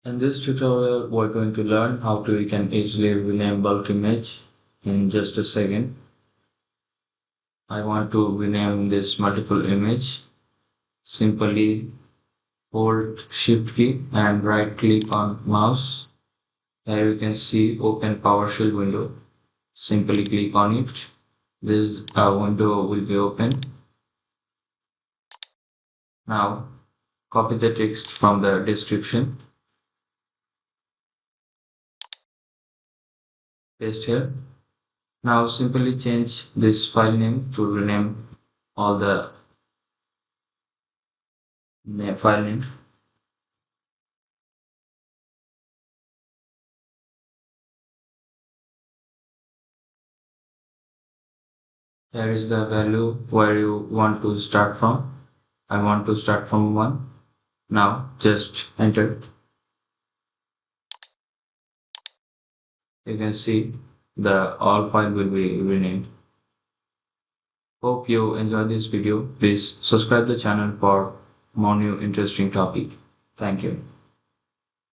In this tutorial, we're going to learn how we can easily rename bulk image in just a second. I want to rename this multiple image. Simply hold Shift key and right click on mouse. Here you can see open PowerShell window. Simply click on it. This window will be open. Now copy the text from the description. Paste here. Now simply change this file name to rename all the file name. Here is the value where you want to start from. I want to start from 1. Now just enter. You can see the all file will be renamed. Hope you enjoyed this video. Please subscribe the channel for more new interesting topic. Thank you.